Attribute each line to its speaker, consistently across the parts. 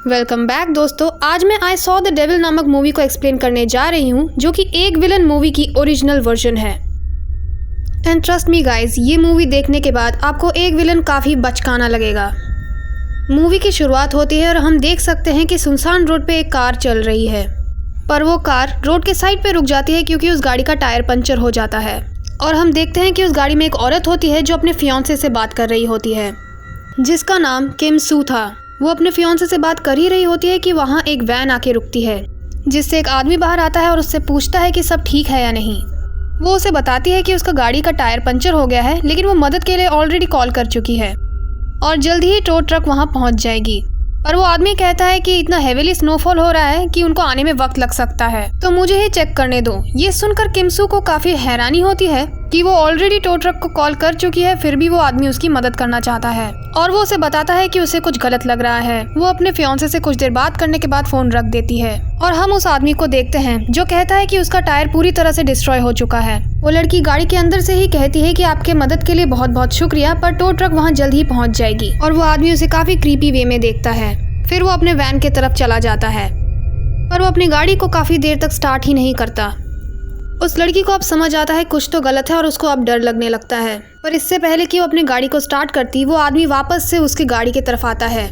Speaker 1: Welcome back दोस्तों। आज मैं आई सॉ द डेविल नामक मूवी को एक्सप्लेन करने जा रही हूँ, जो कि एक विलन मूवी की ओरिजिनल वर्जन है। एंड ट्रस्ट मी गाइज, ये मूवी देखने के बाद आपको एक विलन काफ़ी बचकाना लगेगा। मूवी की शुरुआत होती है और हम देख सकते हैं कि सुनसान रोड पे एक कार चल रही है, पर वो कार रोड के साइड पे रुक जाती है क्योंकि उस गाड़ी का टायर पंचर हो जाता है। और हम देखते हैं कि उस गाड़ी में एक औरत होती है जो अपने फियांसे से बात कर रही होती है, जिसका नाम किम सू था। वो अपने फियांसे से बात कर ही रही होती है कि वहाँ एक वैन आके रुकती है, जिससे एक आदमी बाहर आता है और उससे पूछता है कि सब ठीक है या नहीं। वो उसे बताती है कि उसका गाड़ी का टायर पंचर हो गया है, लेकिन वो मदद के लिए ऑलरेडी कॉल कर चुकी है और जल्द ही टो ट्रक वहाँ पहुँच जाएगी। पर वो आदमी कहता है कि इतना हेवीली स्नोफॉल हो रहा है कि उनको आने में वक्त लग सकता है, तो मुझे ही चेक करने दो। ये सुनकर किम सू को काफ़ी हैरानी होती है कि वो ऑलरेडी टो ट्रक को कॉल कर चुकी है, फिर भी वो आदमी उसकी मदद करना चाहता है और वो उसे बताता है कि उसे कुछ गलत लग रहा है। वो अपने फियांसे से कुछ देर बात करने के बाद फ़ोन रख देती है और हम उस आदमी को देखते हैं जो कहता है कि उसका टायर पूरी तरह से डिस्ट्रॉय हो चुका है। वो लड़की गाड़ी के अंदर से ही कहती है कि आपके मदद के लिए बहुत बहुत शुक्रिया, पर टो ट्रक वहाँ जल्द ही पहुँच जाएगी। और वो आदमी उसे काफ़ी क्रीपी वे में देखता है। फिर वो अपने वैन की तरफ चला जाता है, पर वो अपनी गाड़ी को काफ़ी देर तक स्टार्ट ही नहीं करता। उस लड़की को अब समझ आता है कुछ तो गलत है और उसको अब डर लगने लगता है। पर इससे पहले कि वो अपनी गाड़ी को स्टार्ट करती, वो आदमी वापस से उसकी गाड़ी की तरफ आता है।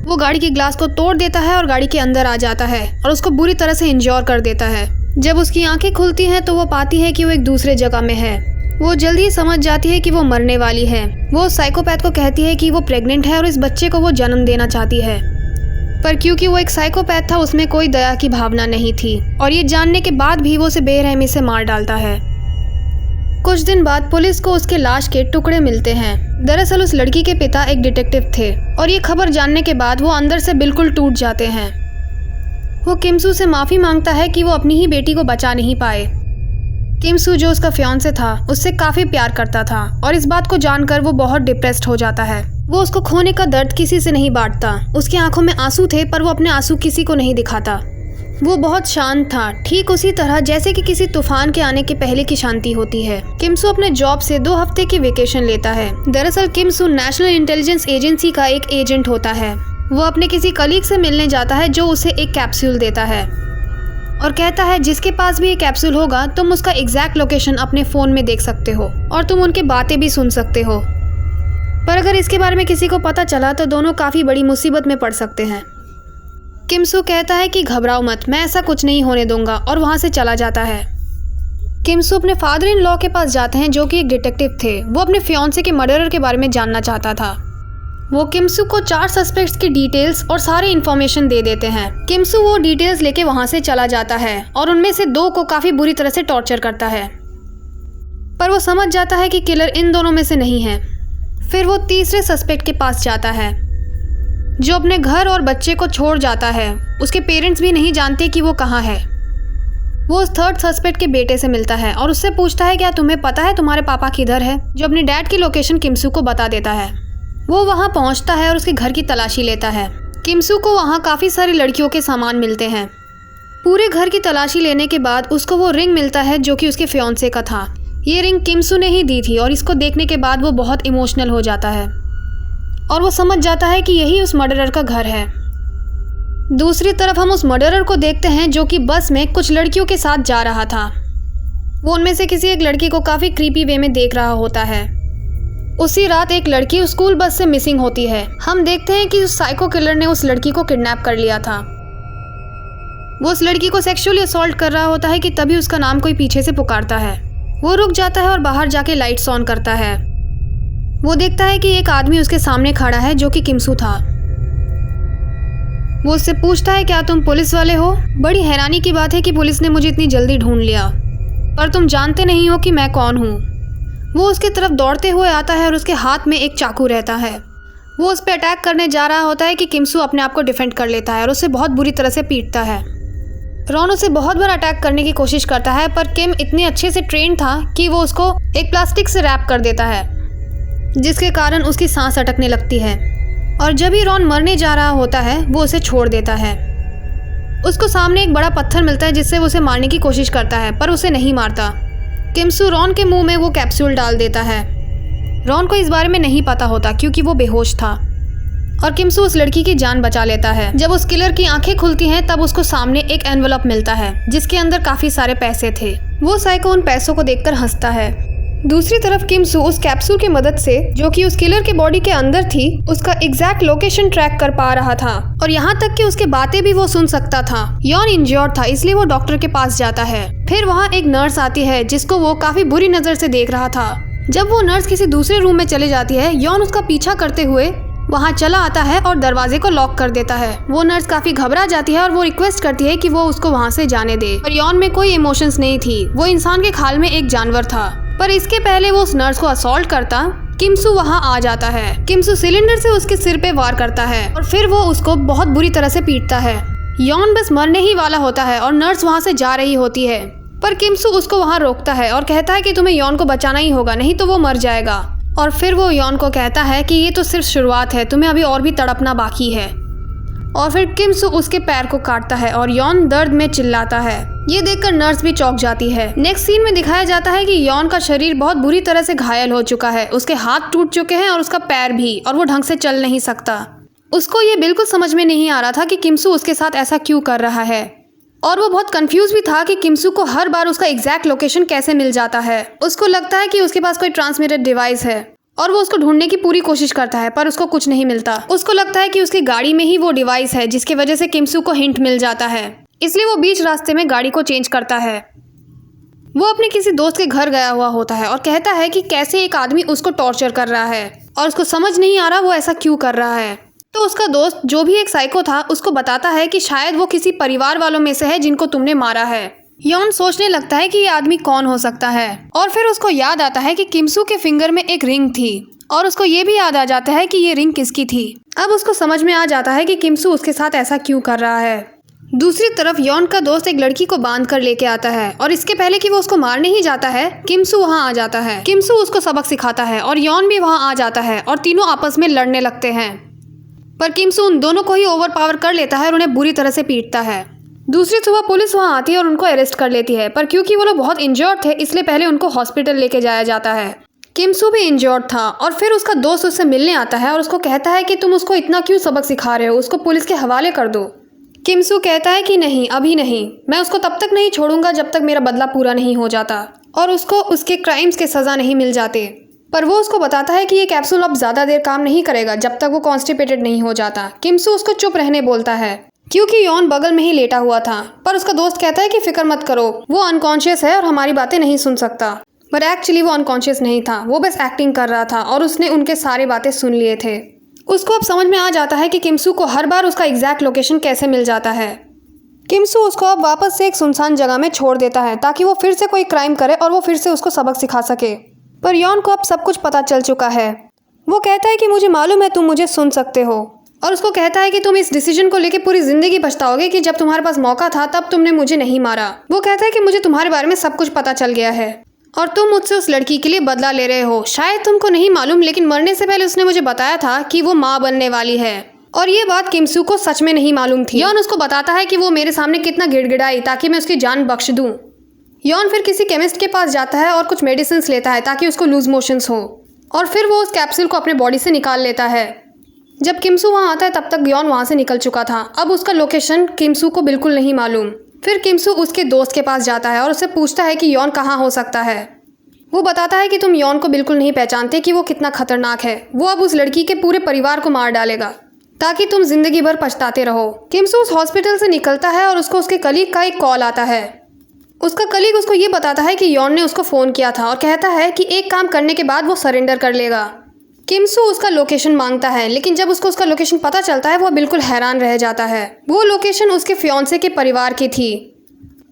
Speaker 1: वो गाड़ी के ग्लास को तोड़ देता है और गाड़ी के अंदर आ जाता है और उसको बुरी तरह से इंजोर कर देता है। जब उसकी आंखें खुलती हैं तो वो पाती है कि वो एक दूसरे जगह में है। वो जल्दी समझ जाती है कि वो मरने वाली है। वो साइकोपैथ को कहती है कि वो प्रेग्नेंट है और इस बच्चे को वो जन्म देना चाहती है, पर क्योंकि वो एक साइकोपैथ था उसमें कोई दया की भावना नहीं थी और ये जानने के बाद भी वो उसे बेरहमी से मार डालता है। कुछ दिन बाद पुलिस को उसके लाश के टुकड़े मिलते हैं। दरअसल उस लड़की के पिता एक डिटेक्टिव थे और ये खबर जानने के बाद वो अंदर से बिल्कुल टूट जाते हैं। वो किम सू से माफ़ी मांगता है कि वो अपनी ही बेटी को बचा नहीं पाए। किम सू जो उसका फियांसे था उससे काफ़ी प्यार करता था और इस बात को जानकर वो बहुत डिप्रेस्ड हो जाता है। वो उसको खोने का दर्द किसी से नहीं बांटता। उसकी आंखों में आंसू थे, पर वो अपने आंसू किसी को नहीं दिखाता। वो बहुत शांत था, ठीक उसी तरह जैसे कि किसी तूफान के आने के पहले की शांति होती है। किम सू अपने जॉब से 2 हफ्ते की वेकेशन लेता है। दरअसल किम सू नेशनल इंटेलिजेंस एजेंसी का एक एजेंट होता है। वो अपने किसी कलीग से मिलने जाता है जो उसे एक कैप्सूल देता है और कहता है जिसके पास भी ये कैप्सूल होगा तुम उसका एग्जैक्ट लोकेशन अपने फ़ोन में देख सकते हो और तुम उनके बातें भी सुन सकते हो। पर अगर इसके बारे में किसी को पता चला तो दोनों काफ़ी बड़ी मुसीबत में पड़ सकते हैं। किम सू कहता है कि घबराओ मत, मैं ऐसा कुछ नहीं होने दूंगा और वहाँ से चला जाता है। किम सू अपने फादर इन लॉ के पास जाते हैं जो कि एक डिटेक्टिव थे। वो अपने फियांसे के मर्डरर के बारे में जानना चाहता था। वो किम सू को 4 सस्पेक्ट्स की डिटेल्स और सारे इन्फॉर्मेशन दे देते हैं। किम सू वो डिटेल्स लेके वहाँ से चला जाता है और उनमें से 2 को काफ़ी बुरी तरह से टॉर्चर करता है, पर वो समझ जाता है कि किलर इन दोनों में से नहीं है। फिर वो तीसरे सस्पेक्ट के पास जाता है जो अपने घर और बच्चे को छोड़ जाता है। उसके पेरेंट्स भी नहीं जानते कि वो कहाँ है। वो उस थर्ड सस्पेक्ट के बेटे से मिलता है और उससे पूछता है क्या तुम्हें पता है तुम्हारे पापा किधर है, जो अपने डैड की लोकेशन किम सू को बता देता है। वो वहाँ पहुँचता है और उसके घर की तलाशी लेता है। किम सू को वहाँ काफ़ी सारी लड़कियों के सामान मिलते हैं। पूरे घर की तलाशी लेने के बाद उसको वो रिंग मिलता है जो कि उसके फियांसे का था। ये रिंग किम सू ने ही दी थी और इसको देखने के बाद वो बहुत इमोशनल हो जाता है और वो समझ जाता है कि यही उस मर्डरर का घर है। दूसरी तरफ हम उस मर्डरर को देखते हैं जो कि बस में कुछ लड़कियों के साथ जा रहा था। वो उनमें से किसी एक लड़की को काफ़ी क्रीपी वे में देख रहा होता है। उसी रात एक लड़की उस स्कूल बस से मिसिंग होती है। हम देखते हैं कि उस साइको किलर ने उस लड़की को किडनैप कर लिया था। वो उस लड़की को सेक्सुअली असॉल्ट कर रहा होता है कि तभी उसका नाम कोई पीछे से पुकारता है। वो रुक जाता है और बाहर जाके लाइट्स ऑन करता है। वो देखता है कि एक आदमी उसके सामने खड़ा है जो कि किम सू था। वो उससे पूछता है क्या तुम पुलिस वाले हो? बड़ी हैरानी की बात है कि पुलिस ने मुझे इतनी जल्दी ढूंढ लिया, पर तुम जानते नहीं हो कि मैं कौन हूँ। वो उसकी तरफ दौड़ते हुए आता है और उसके हाथ में एक चाकू रहता है। वो उस पर अटैक करने जा रहा होता है कि किम सू अपने आप को डिफेंड कर लेता है और उसे बहुत बुरी तरह से पीटता है। रॉन उसे बहुत बार अटैक करने की कोशिश करता है, पर किम इतने अच्छे से ट्रेन था कि वो उसको एक प्लास्टिक से रैप कर देता है, जिसके कारण उसकी सांस अटकने लगती है। और जब ही रॉन मरने जा रहा होता है वो उसे छोड़ देता है। उसको सामने एक बड़ा पत्थर मिलता है जिससे वो उसे मारने की कोशिश करता है, पर उसे नहीं मारता। किम सू रॉन के मुंह में वो कैप्सूल डाल देता है। रॉन को इस बारे में नहीं पता होता क्योंकि वो बेहोश था और किमसू उस लड़की की जान बचा लेता है। जब उस किलर की आंखें खुलती हैं तब उसको सामने एक एनवलप मिलता है जिसके अंदर काफी सारे पैसे थे। वो साइको उन पैसों को देखकर हंसता है। दूसरी तरफ किमसू उस कैप्सूल की मदद से जो कि उस किलर के बॉडी के अंदर थी उसका एग्जैक्ट लोकेशन ट्रैक कर पा रहा था और यहाँ तक कि उसके बातें भी वो सुन सकता था। यॉन इंजर्ड था इसलिए वो डॉक्टर के पास जाता है। फिर वहाँ एक नर्स आती है जिसको वो काफी बुरी नजर से देख रहा था। जब वो नर्स किसी दूसरे रूम में चले जाती है यॉन उसका पीछा करते हुए वहाँ चला आता है और दरवाजे को लॉक कर देता है। वो नर्स काफी घबरा जाती है और वो रिक्वेस्ट करती है कि वो उसको वहाँ से जाने दे, पर यॉन में कोई इमोशंस नहीं थी। वो इंसान के खाल में एक जानवर था। पर इसके पहले वो उस नर्स को असॉल्ट करता किमसू वहाँ आ जाता है। किमसू सिलेंडर से उसके सिर पे वार करता है और फिर वो उसको बहुत बुरी तरह से पीटता है। यॉन बस मरने ही वाला होता है और नर्स वहाँ से जा रही होती है, पर किमसू उसको वहाँ रोकता है और कहता है कि तुम्हें यॉन को बचाना ही होगा, नहीं तो वो मर जाएगा। और फिर वो यॉन को कहता है कि ये तो सिर्फ शुरुआत है, तुम्हें अभी और भी तड़पना बाकी है। और फिर किमसू उसके पैर को काटता है और यॉन दर्द में चिल्लाता है। ये देखकर नर्स भी चौंक जाती है। नेक्स्ट सीन में दिखाया जाता है कि यॉन का शरीर बहुत बुरी तरह से घायल हो चुका है। उसके हाथ टूट चुके हैं और उसका पैर भी, और वो ढंग से चल नहीं सकता। उसको ये बिल्कुल समझ में नहीं आ रहा था कि किमसू उसके साथ ऐसा क्यों कर रहा है, और वो बहुत कंफ्यूज भी था कि किमसू को हर बार उसका एग्जैक्ट लोकेशन कैसे मिल जाता है। उसको लगता है कि उसके पास कोई ट्रांसमिटेड डिवाइस है और वो उसको ढूंढने की पूरी कोशिश करता है, पर उसको कुछ नहीं मिलता। उसको लगता है कि उसकी गाड़ी में ही वो डिवाइस है जिसकी वजह से किमसू को हिंट मिल जाता है, इसलिए वो बीच रास्ते में गाड़ी को चेंज करता है। वो अपने किसी दोस्त के घर गया हुआ होता है और कहता है कि कैसे एक आदमी उसको टॉर्चर कर रहा है और उसको समझ नहीं आ रहा वो ऐसा क्यों कर रहा है। तो उसका दोस्त जो भी एक साइको था उसको बताता है कि शायद वो किसी परिवार वालों में से है जिनको तुमने मारा है। यॉन सोचने लगता है कि ये आदमी कौन हो सकता है, और फिर उसको याद आता है कि किमसू के फिंगर में एक रिंग थी और उसको ये भी याद आ जाता है कि ये रिंग किसकी थी। अब उसको समझ में आ जाता है कि किमसू उसके साथ ऐसा क्यों कर रहा है। दूसरी तरफ यॉन का दोस्त एक लड़की को बांध कर लेके आता है और इसके पहले कि वो उसको मारने ही जाता है किमसू वहाँ आ जाता है। किमसू उसको सबक सिखाता है और यॉन भी वहाँ आ जाता है और तीनों आपस में लड़ने लगते हैं, पर किमसू उन दोनों को ही ओवर पावर कर लेता है और उन्हें बुरी तरह से पीटता है। दूसरी सुबह पुलिस वहाँ आती है और उनको अरेस्ट कर लेती है, पर क्योंकि वो लोग बहुत इंजर्ड थे इसलिए पहले उनको हॉस्पिटल लेके जाया जाता है। किमसू भी इंजर्ड था और फिर उसका दोस्त उससे मिलने आता है और उसको कहता है कि तुम उसको इतना क्यों सबक सिखा रहे हो, उसको पुलिस के हवाले कर दो। किमसू कहता है कि नहीं, अभी नहीं, मैं उसको तब तक नहीं छोड़ूंगा जब तक मेरा बदला पूरा नहीं हो जाता और उसको उसके क्राइम्स के सज़ा नहीं मिल जाते। पर वो उसको बताता है कि ये कैप्सूल अब ज़्यादा देर काम नहीं करेगा जब तक वो कॉन्स्टिपेटेड नहीं हो जाता। किमसू उसको चुप रहने बोलता है क्योंकि यॉन बगल में ही लेटा हुआ था, पर उसका दोस्त कहता है कि फिक्र मत करो, वो अनकॉन्शियस है और हमारी बातें नहीं सुन सकता। पर एक्चुअली वो अनकॉन्शियस नहीं था, वो बस एक्टिंग कर रहा था और उसने उनके सारे बातें सुन लिए थे। उसको अब समझ में आ जाता है कि किमसू को हर बार उसका एग्जैक्ट लोकेशन कैसे मिल जाता है। किमसू उसको अब वापस से एक सुनसान जगह में छोड़ देता है ताकि वो फिर से कोई क्राइम करे और वो फिर से उसको सबक सिखा सके। पर यॉन को अब सब कुछ पता चल चुका है। वो कहता है कि मुझे मालूम है तुम मुझे सुन सकते हो, और उसको कहता है कि तुम इस डिसीजन को लेके पूरी जिंदगी पछताओगे कि जब तुम्हारे पास मौका था तब तुमने मुझे नहीं मारा। वो कहता है कि मुझे तुम्हारे बारे में सब कुछ पता चल गया है और तुम मुझसे उस लड़की के लिए बदला ले रहे हो। शायद तुमको नहीं मालूम, लेकिन मरने से पहले उसने मुझे बताया था कि वो माँ बनने वाली है, और ये बात किमसू को सच में नहीं मालूम थी। यॉन उसको बताता है कि वो मेरे सामने कितना गिड़गिड़ाई ताकि मैं उसकी जान बख्श दूं। यॉन फिर किसी केमिस्ट के पास जाता है और कुछ मेडिसिन लेता है ताकि उसको लूज मोशंस हो, और फिर वो उस कैप्सूल को अपने बॉडी से निकाल लेता है। जब किमसू वहाँ आता है तब तक यॉन वहाँ से निकल चुका था। अब उसका लोकेशन किमसू को बिल्कुल नहीं मालूम। फिर किमसू उसके दोस्त के पास जाता है और उससे पूछता है कि यॉन कहाँ हो सकता है। वो बताता है कि तुम यॉन को बिल्कुल नहीं पहचानते कि वो कितना खतरनाक है। वो अब उस लड़की के पूरे परिवार को मार डालेगा ताकि तुम जिंदगी भर पछताते रहो। किमसू उस हॉस्पिटल से निकलता है और उसको उसके कलीग का एक कॉल आता है। उसका कलीग उसको ये बताता है कि यॉन ने उसको फ़ोन किया था और कहता है कि एक काम करने के बाद वो सरेंडर कर लेगा। किमसू उसका लोकेशन मांगता है, लेकिन जब उसको उसका लोकेशन पता चलता है वो बिल्कुल हैरान रह जाता है। वो लोकेशन उसके फियांसे के परिवार की थी।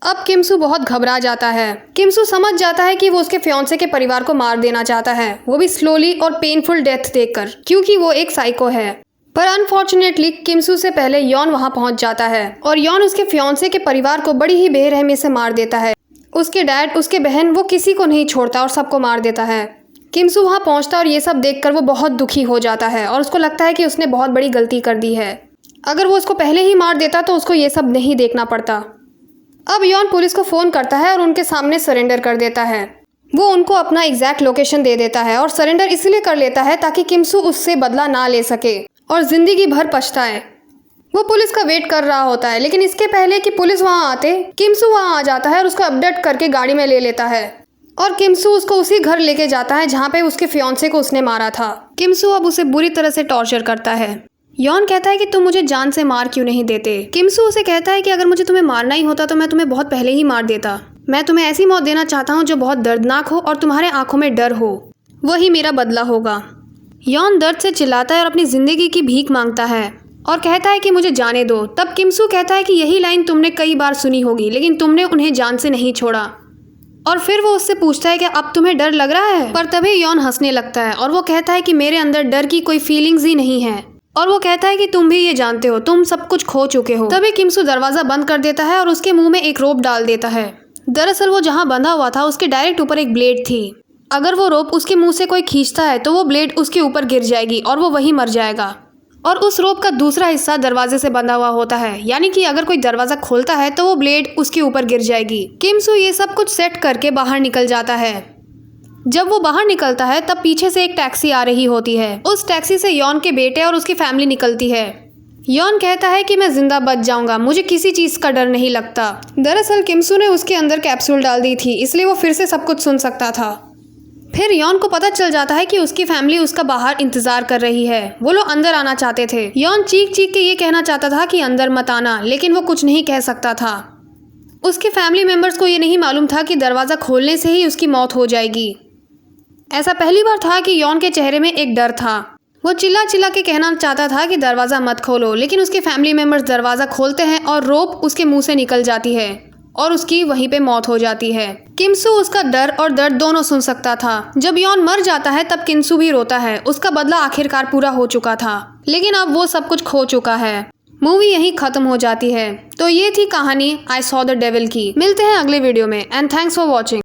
Speaker 1: अब किमसू बहुत घबरा जाता है। किमसू समझ जाता है कि वो उसके फियांसे के परिवार को मार देना चाहता है, वो भी स्लोली और पेनफुल डेथ देखकर, क्योंकि वो एक साइको है। पर अनफॉर्चुनेटली किमसू से पहले यॉन वहां पहुंच जाता है और यॉन उसके फियांसे के परिवार को बड़ी ही बेरहमी से मार देता है। उसके डैड, उसके बहन, वो किसी को नहीं छोड़ता और सबको मार देता है। किमसू वहां पहुंचता और ये सब देखकर वो बहुत दुखी हो जाता है और उसको लगता है कि उसने बहुत बड़ी गलती कर दी है। अगर वो उसको पहले ही मार देता तो उसको ये सब नहीं देखना पड़ता। अब यॉन पुलिस को फ़ोन करता है और उनके सामने सरेंडर कर देता है। वो उनको अपना एग्जैक्ट लोकेशन दे देता है और सरेंडर इसलिए कर लेता है ताकि किमसू उससे बदला ना ले सके और ज़िंदगी भर पछताए। वो पुलिस का वेट कर रहा होता है, लेकिन इसके पहले कि पुलिस वहाँ आते, किमसू वहाँ आ जाता है और उसको अपडेट करके गाड़ी में ले लेता है और किमसू उसको उसी घर लेके जाता है जहाँ पे उसके फियांसे को उसने मारा था। किमसू अब उसे बुरी तरह से टॉर्चर करता है। यॉन कहता है कि तुम मुझे जान से मार क्यों नहीं देते। किमसू उसे कहता है कि अगर मुझे तुम्हें मारना ही होता तो मैं तुम्हें बहुत पहले ही मार देता। मैं तुम्हें ऐसी मौत देना चाहता हूँ जो बहुत दर्दनाक हो और तुम्हारे आंखों में डर हो, वही मेरा बदला होगा। यॉन दर्द से चिल्लाता है और अपनी ज़िंदगी की भीख मांगता है और कहता है कि मुझे जाने दो। तब किमसू कहता है कि यही लाइन तुमने कई बार सुनी होगी, लेकिन तुमने उन्हें जान से नहीं छोड़ा। और फिर वो उससे पूछता है कि अब तुम्हें डर लग रहा है। पर तभी यॉन हंसने लगता है और वो कहता है कि मेरे अंदर डर की कोई फीलिंग्स ही नहीं है। और वो कहता है कि तुम भी ये जानते हो, तुम सब कुछ खो चुके हो। तभी किमसू दरवाज़ा बंद कर देता है और उसके मुंह में एक रोप डाल देता है। दरअसल वो जहाँ बंधा हुआ था उसके डायरेक्ट ऊपर एक ब्लेड थी। अगर वो रोप उसके मुंह से कोई खींचता है तो वो ब्लेड उसके ऊपर गिर जाएगी और वो वहीं मर जाएगा। और उस रोप का दूसरा हिस्सा दरवाजे से बंधा हुआ होता है, यानी कि अगर कोई दरवाज़ा खोलता है तो वो ब्लेड उसके ऊपर गिर जाएगी। किमसू ये सब कुछ सेट करके बाहर निकल जाता है। जब वो बाहर निकलता है तब पीछे से एक टैक्सी आ रही होती है। उस टैक्सी से यॉन के बेटे और उसकी फैमिली निकलती है। यॉन कहता है कि मैं जिंदा बच जाऊंगा, मुझे किसी चीज़ का डर नहीं लगता। दरअसल किमसू ने उसके अंदर कैप्सूल डाल दी थी, इसलिए वो फिर से सब कुछ सुन सकता था। फिर यॉन को पता चल जाता है कि उसकी फैमिली उसका बाहर इंतजार कर रही है। वो लोग अंदर आना चाहते थे। यॉन चीख चीख के ये कहना चाहता था कि अंदर मत आना, लेकिन वो कुछ नहीं कह सकता था। उसके फैमिली मेम्बर्स को ये नहीं मालूम था कि दरवाज़ा खोलने से ही उसकी मौत हो जाएगी। ऐसा पहली बार था कि यॉन के चेहरे में एक डर था। वो चिल्ला चिल्ला के कहना चाहता था कि दरवाज़ा मत खोलो, लेकिन उसके फैमिली मेम्बर्स दरवाज़ा खोलते हैं और रोप उसके मुंह से निकल जाती है और उसकी वहीं पे मौत हो जाती है। किमसू उसका डर और दर्द दोनों सुन सकता था। जब यॉन मर जाता है तब किमसू भी रोता है। उसका बदला आखिरकार पूरा हो चुका था, लेकिन अब वो सब कुछ खो चुका है। मूवी यहीं खत्म हो जाती है। तो ये थी कहानी आई सॉ द डेविल की। मिलते हैं अगले वीडियो में एंड थैंक्स फॉर वॉचिंग।